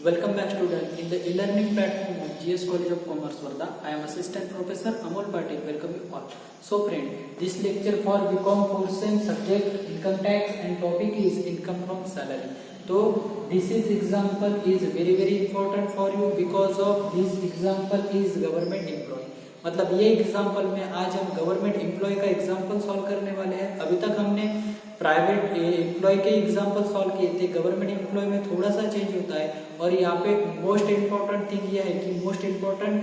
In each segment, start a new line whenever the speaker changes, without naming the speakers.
Welcome back student in the e-learning platform of GS College of Commerce Varda. I am Assistant Professor Amol Patil. Welcome you all. So friend, this lecture for BCom portion subject income tax and topic is income from salary. So this is example is very important for you because of this example is government employee. मतलब ये example में आज हम government employ का example solve करने वाले हैं। अभी तक हमने प्राइवेट एम्प्लॉय के एग्जाम्पल सॉल्व किए थे। गवर्नमेंट एम्प्लॉय में थोड़ा सा चेंज होता है और यहाँ पे मोस्ट इम्पोर्टेंट थिंग यह है कि मोस्ट इम्पोर्टेंट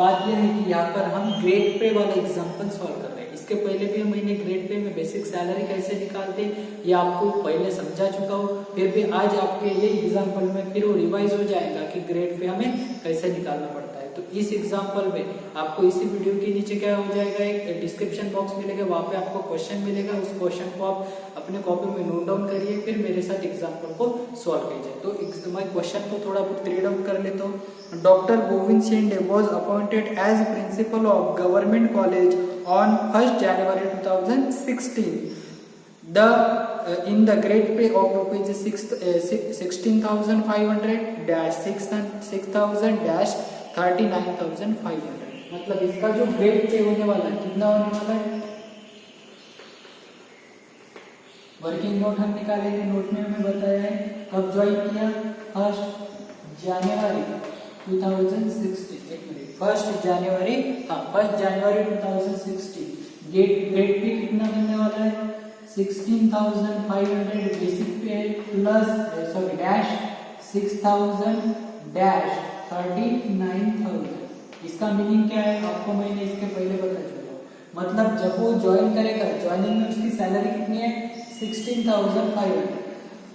बात यह है कि यहाँ पर हम ग्रेड पे वाला एग्जाम्पल सॉल्व कर रहे हैं। इसके पहले भी हमने ग्रेड पे में बेसिक सैलरी कैसे निकालते ये आपको पहले समझा चुका हूँ। फिर भी आज आपके ये एग्जाम्पल में फिर वो रिवाइज हो जाएगा कि ग्रेड पे हमें कैसे निकालना पड़ता है। तो इस एग्जाम्पल में आपको इसी वीडियो के नीचे क्या हो जाएगा, एक डिस्क्रिप्शन बॉक्स मिलेगा, वहां पे आपको क्वेश्चन मिलेगा। उस क्वेश्चन को आप अपने कॉपी में नोट डाउन करिए, फिर मेरे साथ एग्जाम्पल को सॉल्व कीजिए। तो मैं क्वेश्चन को थोड़ा बहुत रीड आउट कर लेता हूँ। Doctor Govind Shinde was appointed as principal of government college on 1 January 2016. In the grade pay of rupees 16,500-6,000-39,500। मतलब इसका जो ग्रेड पे होने वाला है कितना होने वाला है। वर्किंग नोट हम निकालेंगे। नोट में हमें बताया है कब ज्वाइन किया, 1 जनवरी 2016। 1 जनवरी 2016। ग्रेड पे कितना मिलने वाला है, 16,500 बेसिक पे प्लस डैश 6,000 डैश 39,000। इसका मीनिंग क्या है आपको मैंने इसके पहले बता चुका हूँ। मतलब जब वो ज्वाइन करेगा, ज्वाइनिंग में उसकी सैलरी कितनी है 16,500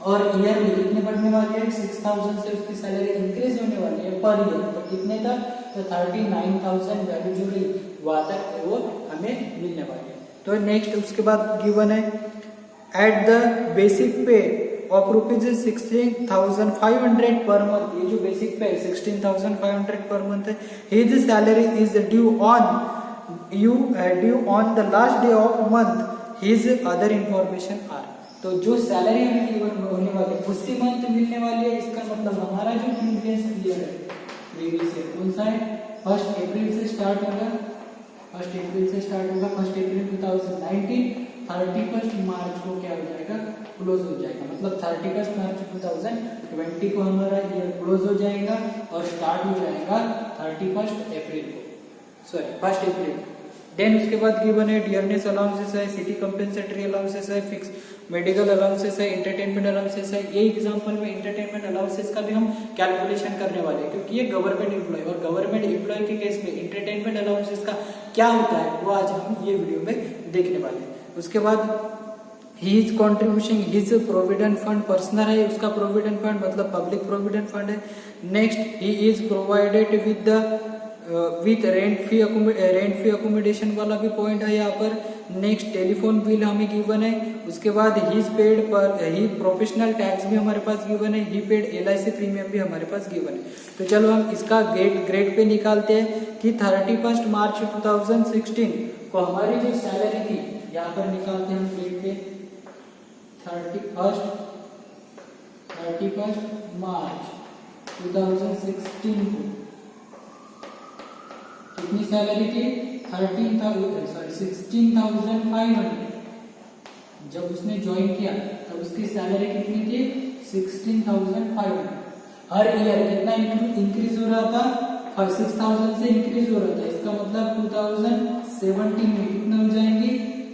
और ईयर में कितने बढ़ने वाली है 6,000 से उसकी सैलरी इंक्रीज होने वाली है पर ईयर। तो कितने तक, तो 39,000 वैल्यू जो रही वहां तक वो हमें मिलने वाली है। तो नेक्स्ट उसके बाद गिवन है एट द बेसिक पे ऑफ रुपीज 16,500 पर मंथ। ये जो बेसिक पे 16,500 पर मंथ है, his salary is due on the last day of month, his other information are. तो जो सैलरी हमें गिवन होने वाली है उसी मंथ मिलने वाली है। इसका मतलब हमारा जो प्रीवियस ईयर है, प्रीवियस ईयर कौन सा है, 1 अप्रैल से स्टार्ट होगा। 1 अप्रैल 2019, 31 मार्च को क्या हो जाएगा, क्लोज हो जाएगा। मतलब 31 मार्च 2020 को हमारा ईयर क्लोज हो जाएगा और स्टार्ट हो जाएगा 31 अप्रैल को, सॉरी 1 अप्रैल। देन उसके बाद गिवन है डियरनेस अलाउंसेस है, सिटी कंपेंसेटरी अलाउंसेस है, फिक्स मेडिकल अलाउंसेस है, एंटरटेनमेंट अलाउंसेस है। ये एग्जांपल में एंटरटेनमेंट अलाउंसेस का भी हम कैलकुलेशन करने वाले हैं क्योंकि ये गवर्नमेंट एम्प्लॉय और गवर्नमेंट एम्प्लॉय के केस में एंटरटेनमेंट अलाउंसेस का क्या होता है वो आज हम ये वीडियो में देखने वाले हैं। उसके बाद his contribution, his provident fund personal है, उसका प्रोविडेंट फंड मतलब पब्लिक प्रोविडेंट फंड है। Next he is provided with rent fee accommodation वाला भी पॉइंट है यहाँ पर। नेक्स्ट टेलीफोन बिल हमें गिवन है। उसके बाद ही पेड पर ही प्रोफेशनल टैक्स भी हमारे पास गिवन है, ही पेड LIC प्रीमियम भी हमारे पास गिवन है। तो चलो हम इसका ग्रेड पे निकालते हैं कि 31 मार्च 2016 को हमारी जो सैलरी थी यहाँ पर निकालते हैं हम ग्रेड पे। 31 मार्च 2016 को कितनी सैलरी थी, 16,500। जब उसने ज्वाइन किया तब उसकी सैलरी कितनी थी 16,500। हर ईयर कितना इंक्रीज हो रहा था, 6,000 से इंक्रीज हो रहा था। इसका मतलब 2017 में कितना हो जाएंगे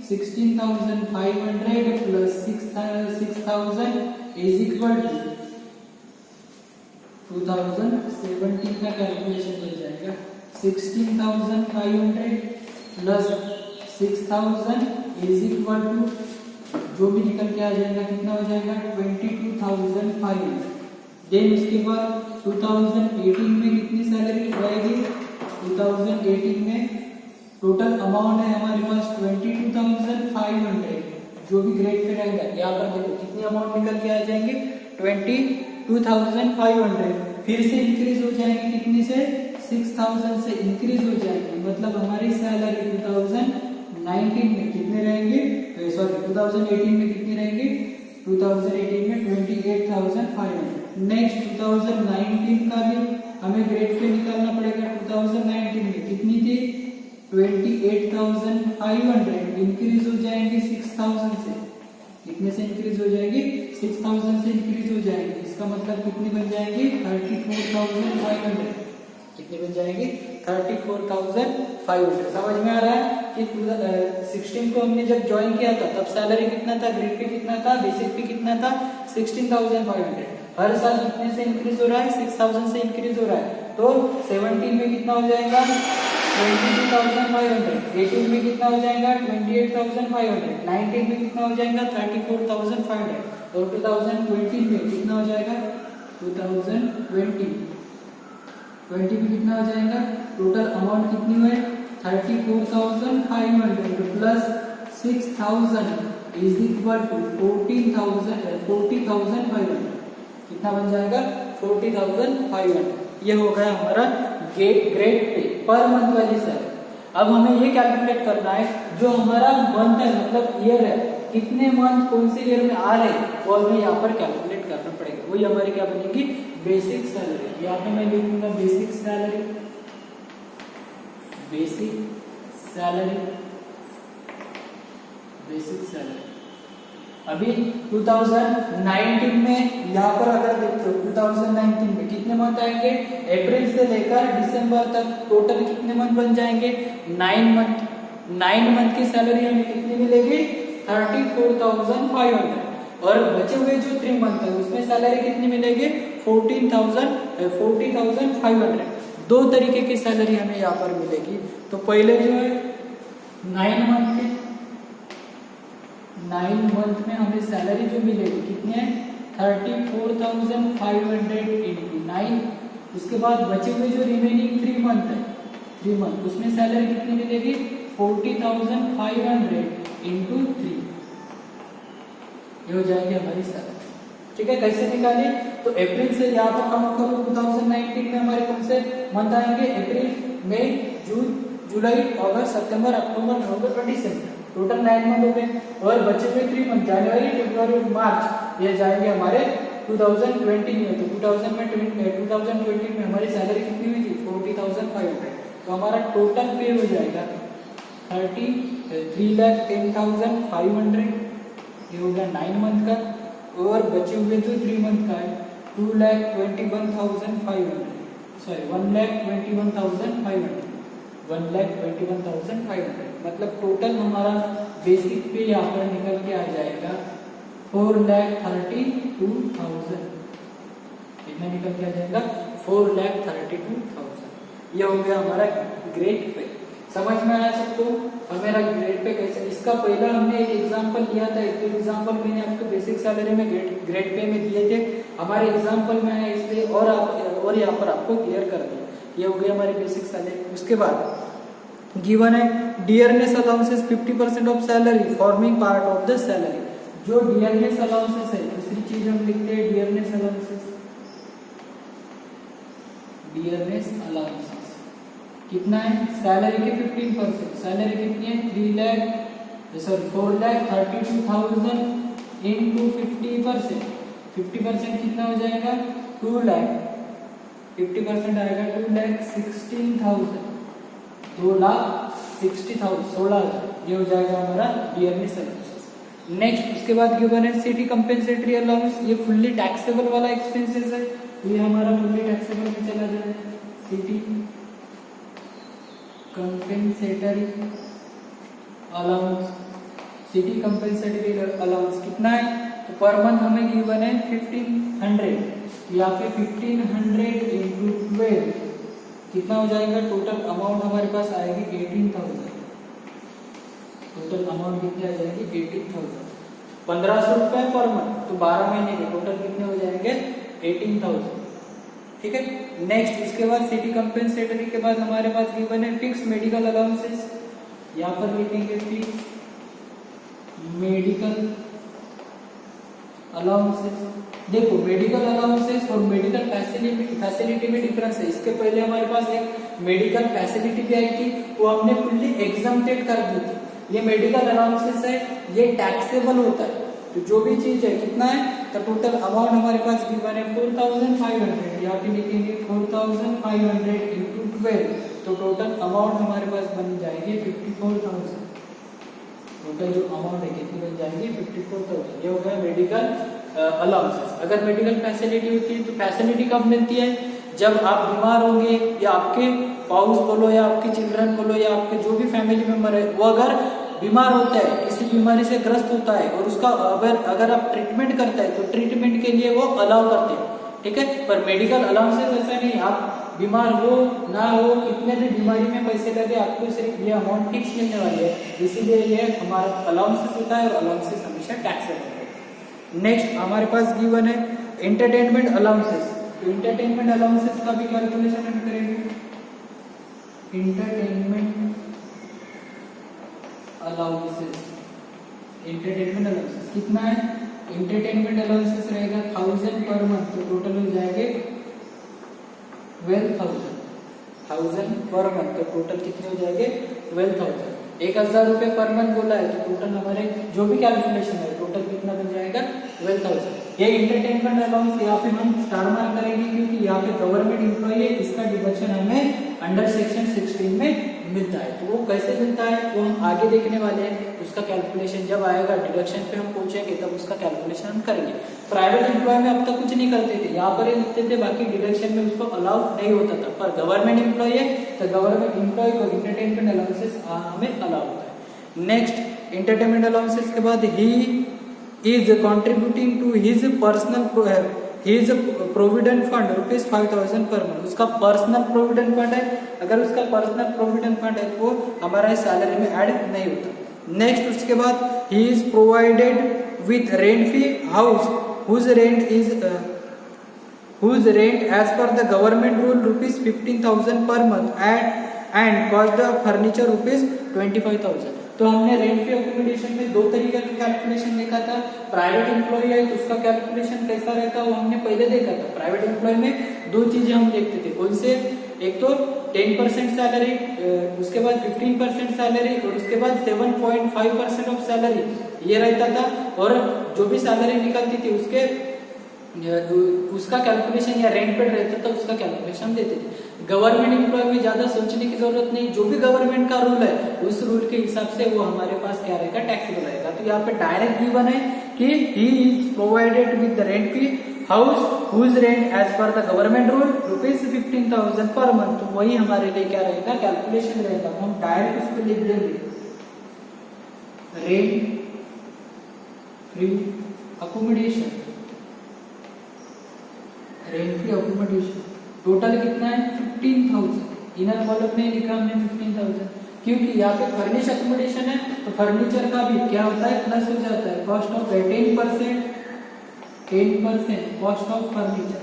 16,500 प्लस 6,000 इज इक्वल टू 2017 का कैलकुलेशन हो जाएगा 16,500 प्लस 6,000 इज इक्वल टू जो भी निकल के आ जाएगा कितना हो जाएगा 22,500। देन उसके बाद 2018 में कितनी सैलरी रहेगी, 2018 में टोटल अमाउंट है हमारे पास 22,500। जो भी ग्रेड पे रहेगा यहाँ पर देखो कितनी अमाउंट निकल के आ जाएंगे 22,500। फिर से इंक्रीज हो जाएंगे कितनी से 6,000 से इंक्रीज हो जाएगी। मतलब हमारी सैलरी 2019 में कितने रहेंगे, सॉरी 2018 में कितनी रहेंगी, 2018 में 28,500। नेक्स्ट 2019 का भी हमें ग्रेड पे निकालना पड़ेगा। 2019 में कितनी थी 28,500, इंक्रीज हो जाएंगे 6,000 से। कितने से इंक्रीज हो जाएगी 6,000 से इंक्रीज हो जाएगी। इसका मतलब कितनी बन जाएगी 34,500। कितनी बन जाएगी 34,500। समझ में आ रहा है कि 16 को हमने जब ज्वाइन किया था तब सैलरी कितना था, ग्रेड पे कितना था, बेसिक पे कितना था 16,500। हर साल कितने से इंक्रीज हो रहा है 6,000 से इंक्रीज हो रहा है। तो 17 में कितना हो जाएगा 22,500, 18 में कितना हो जाएगा 28,500, 19 में कितना हो जाएगा 34,500 और 2020 में कितना हो जाएगा 2020 में कितना हो जाएगा। टोटल अमाउंट कितनी हुई 34,500 प्लस 6,000 इज इक्वल टू 40,500। कितना बन जाएगा 40,500। ये हो गया हमारा ग्रेड पे पर मंथ वाली सैलरी। अब हमें ये कैलकुलेट करना है जो हमारा मंथ है मतलब ईयर है, कितने मंथ कौन से ईयर में आ रहे हैं वो हमें यहाँ पर कैलकुलेट करना पड़ेगा। वही हमारी क्या बनेगी बेसिक सैलरी। यहाँ पे मैं लिखूंगा basic salary, basic salary, basic salary. अभी 2019 में यहाँ पर अगर देखते हो 2019 में कितने मंथ आएंगे, अप्रैल से लेकर दिसंबर तक टोटल कितने मंथ बन जाएंगे 9 मंथ। 9 मंथ की सैलरी हमें कितनी मिलेगी 34,500 और बचे हुए जो 3 मंथ है उसमें सैलरी कितनी मिलेगी 40,500। दो तरीके की सैलरी हमें यहाँ पर मिलेगी। तो पहले जो है 9 मंथ में हमें सैलरी जो मिलेगी कितनी है 34,500 इंटू 9। उसके बाद बचे हुए जो रिमेनिंग 3 मंथ है 3 मंथ उसमें सैलरी कितनी मिलेगी 40,500 इंटू 3। ये हो जाएगी हमारी सैलरी। ठीक है, कैसे निकालिए तो अप्रैल से यहाँ पर काउंट करो 2019 में हमारे कौन से मंथ आएंगे अप्रैल, मई, जून, जुलाई, अगस्त, सितंबर, अक्टूबर, नवंबर और दिसंबर। टोटल 9 मंथ हो गए और बचे हुए 3 मंथ जनवरी, फरवरी और मार्च ये जाएंगे हमारे 2020 में। तो 2020 में हमारी सैलरी कितनी हुई थी 40,500। तो हमारा टोटल पे हो जाएगा 3,10,500। ये हो गया 9 मंथ का और बचे हुए जो 3 मंथ का है 1,21,500 मतलब टोटल हमारा बेसिक पे यहाँ पर निकल के आ जाएगा 4,32,000। कितना निकल के आ जाएगा 4,32,000। ये हो गया हमारा ग्रेड पे। समझ में आया सबको हमारा ग्रेड पे कैसे। इसका पहला हमने एक एग्जांपल लिया था, एक एग्जांपल मैंने आपको बेसिक सैलरी में ग्रेड पे में दिए थे, हमारे एग्जांपल में है इसलिए और यहाँ पर आपको क्लियर कर दिया। ये हो गई हमारी बेसिक सैलरी। उसके बाद गिवन है dearness allowances 50% of salary forming part of the salary. जो डियरनेस अलाउंसेस है दूसरी चीज हम लिखते हैं डियरनेस अलाउंसेस। डियरनेस अलाउंसेस कितना है सैलरी के 15%। सैलरी कितनी है 4,32,000 इंटू 50%। 50% कितना हो जाएगा 2 लाख। 50% आएगा 2,16,000। 2,60,000 16,000। ये हो जाएगा हमारा डियरनेस अलाउंसेस। नेक्स्ट उसके बाद गिवन है सिटी कंपेंसेटरी अलाउंस। ये फुल्ली टैक्सेबल वाला एक्सपेंसेस है, ये हमारा फुल्ली टैक्सेबल में चला जाएगा। City compensatory allowance, city compensatory allowance कितना है तो पर मंथ हमें गिवन है 1,500 या फिर 1,500 इंटू 12 कितना हो जाएगा। टोटल अमाउंट हमारे पास आएगी 18,000। टोटल अमाउंट कितनी आ जाएगी 18,000। 1,500 रुपए पर मंथ तो 12 महीने के टोटल कितने हो जाएंगे 18,000। ठीक है। नेक्स्ट इसके बाद सिटी कंपेंसेटरी के बाद हमारे पास गिवन है फिक्स मेडिकल अलाउंसेस। यहाँ पर लिखेंगे फिक्स मेडिकल अलाउंसेस। देखो मेडिकल अलाउंसेस और मेडिकल फैसिलिटी में डिफरेंस है। इसके पहले हमारे पास एक मेडिकल फैसिलिटी भी आई थी, वो हमने फुल्ली एग्जम्प्टेड कर दी थी। ये मेडिकल अलाउंसेस है, ये टैक्सेबल होता है। तो जो भी चीज है कितना है, तो टोटल अमाउंट हमारे पास गिवन है 4500, यहाँ पे लिखेंगे 4500 इंटू 12, तो टोटल अमाउंट हमारे पास बन जाएगी 54,000। टोटल जो अमाउंट है कितनी बन जाएगी 54,000। ये हो गया मेडिकल अलाउंसेस। अगर मेडिकल फैसिलिटी होती है तो फैसिलिटी कब मिलती है, जब आप बीमार होंगे या आपके स्पाउस बोलो या आपके चिल्ड्रन बोलो या आपके जो भी फैमिली मेंबर है वो अगर बीमार होता है, किसी बीमारी से ग्रस्त होता है और उसका अगर आप ट्रीटमेंट करता है तो ट्रीटमेंट के लिए वो अलाउ करते हैं, ठीक है। पर मेडिकल अलाउंसेस ऐसा नहीं, आप बीमार हो ना हो कितने भी बीमारी में पैसे लगे आपको सिर्फ ये अमाउंट फिक्स मिलने वाली है, इसीलिए ये हमारा अलाउंसेस होता है और अलाउंसेस हमेशा टैक्सेबल होता है। नेक्स्ट हमारे पास गिवन है एंटरटेनमेंट अलाउंसेस। तो एंटरटेनमेंट अलाउंसेस का भी कैलकुलेशन हम करेंगे। एंटरटेनमेंट अलाउंसेस, एंटरटेनमेंट अलाउंसेस कितना है, एंटरटेनमेंट अलाउंसेस रहेगा 1000 पर मंथ, तो टोटल हो जाएंगे 12,000 पर मंथ, तो टोटल कितने हो जाएंगे 12,000। 1000 रुपए पर मंथ बोला है तो टोटल हमारे जो भी कैलकुलेशन है टोटल कितना बन जाएगा 12,000। ये एंटरटेनमेंट अलाउंस यहाँ पे हम स्टार मार्क करेंगे क्योंकि यहाँ पे गवर्नमेंट एम्प्लॉय है, इसका डिडक्शन हमें अंडर सेक्शन 16 में मिलता है। तो वो कैसे मिलता है वो हम आगे देखने वाले हैं, उसका कैलकुलेशन जब आएगा डिडक्शन पे हम पहुंचेंगे तब उसका कैलकुलेशन हम करेंगे। प्राइवेट एम्प्लॉय में अब तक कुछ नहीं करते थे, यहाँ पर ही लिखते थे, बाकी डिडक्शन में उसको अलाउ नहीं होता था। पर गवर्नमेंट एम्प्लॉय है तो गवर्नमेंट एम्प्लॉय को एंटरटेनमेंट अलाउंसेस हमें अलाउ होता है। नेक्स्ट एंटरटेनमेंट अलाउंसेस के बाद ही is contributing to his provident fund rupees 5,000 per month. उसका पर्सनल प्रोविडेंट फंड है, अगर उसका पर्सनल प्रोविडेंट फंड है तो वो सैलरी में ऐड नहीं होता। नेक्स्ट उसके बाद he is provided with rent free house whose rent as per the government rule rupees 15,000 per month and cost the furniture rupees 25,000। तो हमने रेंट फ्री अकोमोडेशन में दो तरीके का कैलकुलेशन देखा था। प्राइवेट एम्प्लॉय है तो उसका कैलकुलेशन कैसा रहता है वो हमने पहले देखा था। प्राइवेट एम्प्लॉय में दो चीजें हम देखते थे, कौन से, एक तो 10% सैलरी, उसके बाद 15% सैलरी और उसके बाद 7.5% ऑफ सैलरी, ये रहता था। और जो भी सैलरी निकलती थी उसका कैलकुलेशन या रेंट पेड रहता था उसका कैलकुलेशन देते थे। गवर्नमेंट एम्प्लॉय में ज्यादा सोचने की जरूरत नहीं, जो भी गवर्नमेंट का रूल है उस रूल के हिसाब से वो हमारे पास क्या रहेगा, टैक्सेबल रहेगा। तो यहाँ पे डायरेक्ट गिवन है कि he is provided with the rent free house whose rent as per the government rule rupees 15,000 per month. तो वही हमारे लिए क्या रहेगा, कैलकुलेशन रहेगा। तो हम डायरेक्ट उस पर लिख देंगे rent free accommodation, rent free accommodation total कितना है 15,000। इनर कॉलम में लिखा हमने 15,000 क्योंकि यहाँ पे फर्निश अकोमोडेशन है तो फर्नीचर का भी क्या होता है, प्लस हो जाता है। Cost of 10% cost of furniture,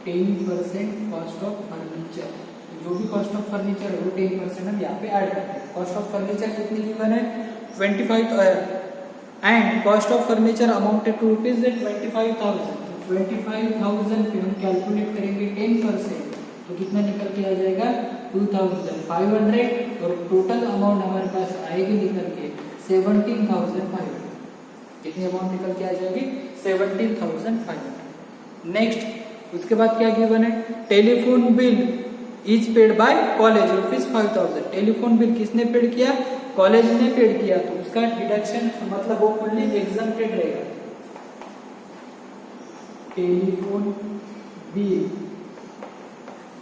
10% cost of furniture, जो भी कॉस्ट ऑफ फर्नीचर है वो 10% हम यहाँ पे ऐड करते हैं। कॉस्ट ऑफ फर्नीचर कितनी गिवन है 25 and cost of furniture amounted to rupees 25,000। 25,000 पे हम कैलकुलेट करेंगे 10% तो कितना निकल के आ जाएगा 2,500 और टोटल अमाउंट हमारे पास आएगी निकल के 17,500। कितनी अमाउंट निकल के आ जाएगी 17,500। नेक्स्ट उसके बाद क्या गिवन है, telephone bill is paid by college rupees 5,000। Telephone bill किसने पेड किया, कॉलेज ने पेड किया, तो उसका डिडक्शन मतलब वो फुल्ली एग्जम्प्टेड रहेगा। Telephone bill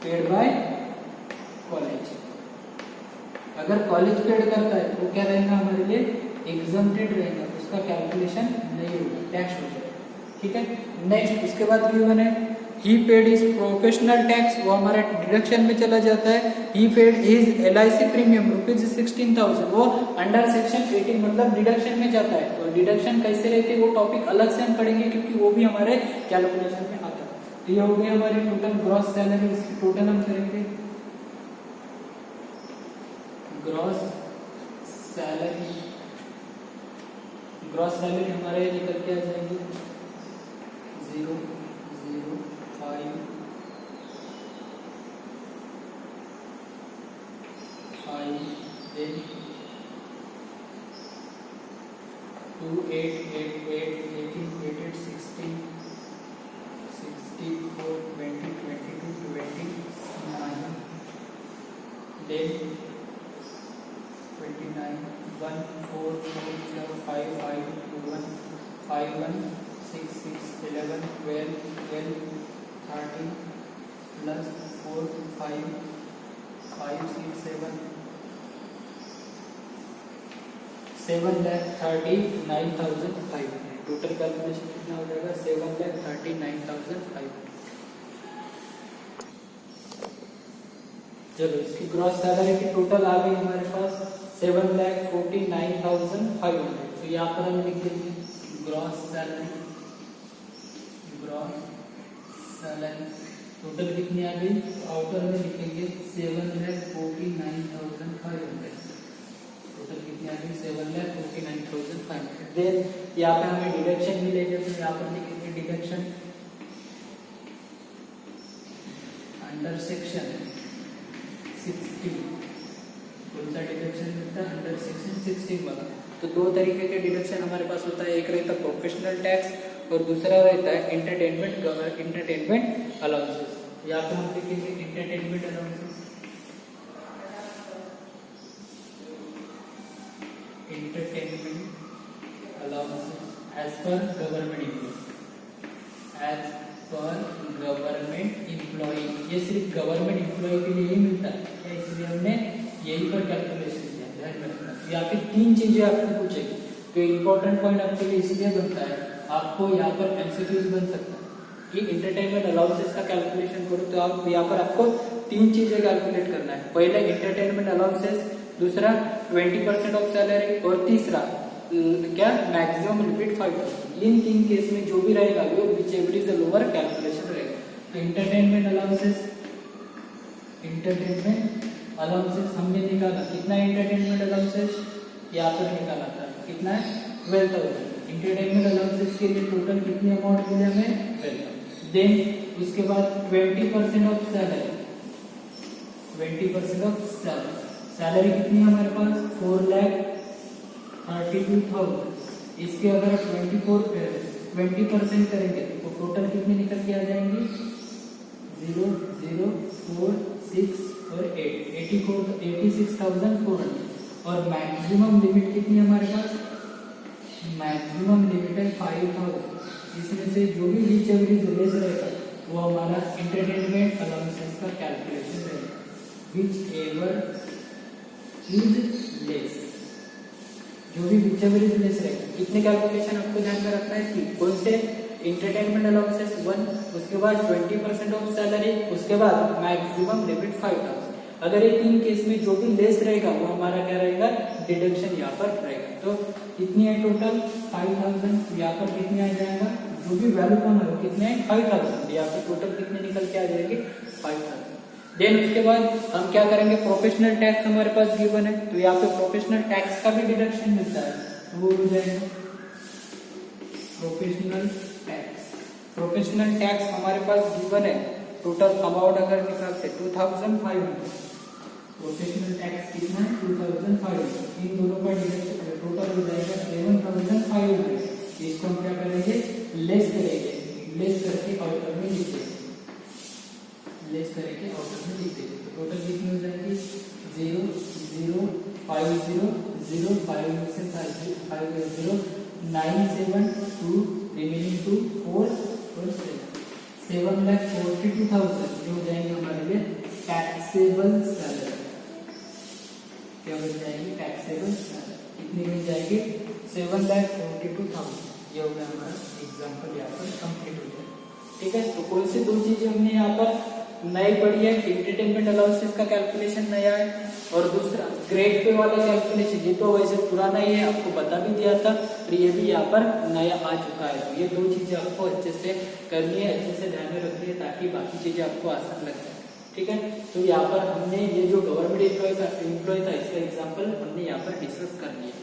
paid by college, अगर कॉलेज पेड करता है तो क्या रहेगा हमारे लिए एग्जम्प्टेड रहेगा, उसका कैलकुलेशन नहीं होगा, टैक्स हो जाएगा, ठीक है। नेक्स्ट उसके बाद गिवन है he paid is professional tax, वो हमारा डिडक्शन में चला जाता है। He paid is LIC premium rupees 16,000, वो अंडर सेक्शन 18 मतलब डिडक्शन में जाता है। तो डिडक्शन कैसे रहते हैं वो टॉपिक अलग से हम पढ़ेंगे क्योंकि वो भी हमारे कैलकुलेशन में आता है। तो ये हो गई हमारी टोटल ग्रॉस सैलरी, इसकी टोटल हम करेंगे ग्रॉस सैलरी। ग्रॉस सैलरी हमारे निकल के आ जाएंगे 0,058 2 8 8 8 18 88 16 64 20 22 29 then 29 1 4 4 0 5 5 2 1 5 1 6 6 11 12 12 13 plus 4 5 5 6 7 7,39,500 टोटल कैलकुलेशन कितना हो जाएगा 7,39,500। चलो इसकी ग्रॉस सैलरी की टोटल आ गई हमारे पास 7,49,500। तो यहाँ पर हम लिख देंगे ग्रॉस सैलरी टोटल कितनी आ गई, आउटर में लिखेंगे 7,49,500। टोटल कितनी आ गई 7,49,500। देन यहाँ पे हमें डिडक्शन मिलेगा, तो यहाँ पर लिखेंगे डिडक्शन अंडर सेक्शन 16। कौन सा डिडक्शन मिलता है अंडर सेक्शन 16 वाला। तो दो तरीके के डिडक्शन हमारे पास होता है, एक रहता है प्रोफेशनल टैक्स और दूसरा रहता है एंटरटेनमेंट अलाउंसेस। यहाँ पे हम लिखेंगे entertainment allowances. Entertainment allowances as per government employee, ये सिर्फ गवर्नमेंट एम्प्लॉय के लिए ही मिलता है क्या, इसलिए हमने यही पर कैलकुलेशन किया। ध्यान रखना यहाँ पे तीन चीजें आपको पूछेगी, तो इम्पोर्टेंट पॉइंट आपके लिए इसलिए बनता है, आपको यहाँ पर एमसीक्यूज बन सकता है कि इंटरटेनमेंट अलाउंसेस का कैलकुलेशन करो, तो आप यहाँ पर आपको तीन चीजें कैलकुलेट करना है। पहले इंटरटेनमेंट अलाउंसेस, दूसरा 20% ऑफ सैलरी और तीसरा क्या मैक्सिमम लिमिट 5,000। इन तीन केस में जो भी रहेगा वो whichever is the lower calculation रहेगा। तो इंटरटेनमेंट अलाउंसेस हमने निकाला कितना, इंटरटेनमेंट अलाउंसेस यहाँ पर निकाला था कितना है 12,000। इंटरटेनमेंट अलाउंसेस के लिए टोटल कितनी अमाउंट मिले हमें 12,000। देन उसके बाद 20% ऑफ सैलरी, सैलरी कितनी है हमारे पास 4,32,000। इसके अगर 20% करेंगे तो टोटल कितनी निकल के आ जाएंगी 0 0 4 6 और 8 86,400। और मैक्सिमम लिमिट कितनी है हमारे पास, मैक्सिमम लिमिट है 5,000। इसमें से जो भी व्हिचएवर इज लेस रहेगा वो हमारा एंटरटेनमेंट अलाउंसेस का कैलकुलेशन रहेगा, व्हिचएवर इज लेस, जो भी व्हिचएवर इज लेस रहेगा। कितने कैलकुलेशन आपको ध्यान में रखना है कि कौन से, इंटरटेनमेंट अलाउंसेस 1, उसके बाद 20% ऑफ सैलरी, उसके बाद मैक्सिमम लिमिट 5,000। अगर ये तीन केस में जो भी लेस रहेगा वो हमारा क्या रहेगा डिडक्शन यहाँ पर रहेगा। तो कितनी है टोटल 5,000, यहाँ पर कितने आ जाएगा, जो भी वैल्यू कम है वो कितने है 5,000, यहाँ पर टोटल कितने निकल के आ जाएगी 5,000। देन उसके बाद हम क्या करेंगे, प्रोफेशनल टैक्स हमारे पास गिवन है, तो यहाँ पे प्रोफेशनल टैक्स का भी डिडक्शन मिलता है, तो वो हो जाएगा प्रोफेशनल टैक्स हमारे पास गिवन है। टोटल अमाउंट अगर निकालते 2,500, प्रोफेशनल टैक्स कितना है 2,500, इन दोनों का डिडक्शन टोटल हो जाएगा 7,500। इसको हम क्या करेंगे लेस करेंगे, लेस करके आउटर में लिख देंगे, तो टोटल कितनी हो जाएगी 0 0 5 0 0 5 से 5 0 9 7 2 रिमेनिंग 2 4 और 7,42,000 जो हो जाएंगे हमारे लिए टैक्सेबल सैलरी। क्या बन जाएगी टैक्सेबल सैलरी, कितनी बन जाएगी 7,42,000। ये हो गया हमारा एग्जाम्पल यहाँ पर कंप्लीट हो जाएगा। ठीक है, तो कौन सी दो चीजें हमने यहाँ पर नई पढ़ी है, इंटरटेनमेंट अलाउंसेस का कैलकुलेशन नया है और दूसरा ग्रेड पे वाला कैलकुलेशन, ये तो वैसे पुराना ही है, आपको बता भी दिया था, और ये भी यहाँ पर नया आ चुका है। तो ये दो चीजें आपको अच्छे से करनी है, अच्छे से ध्यान में रखनी है, ताकि बाकी चीजें आपको आसान लग जाए। ठीक है, तो यहाँ पर हमने ये जो गवर्नमेंट एम्प्लॉय था इसका एग्जाम्पल हमने यहाँ पर डिस्कस कर लिया।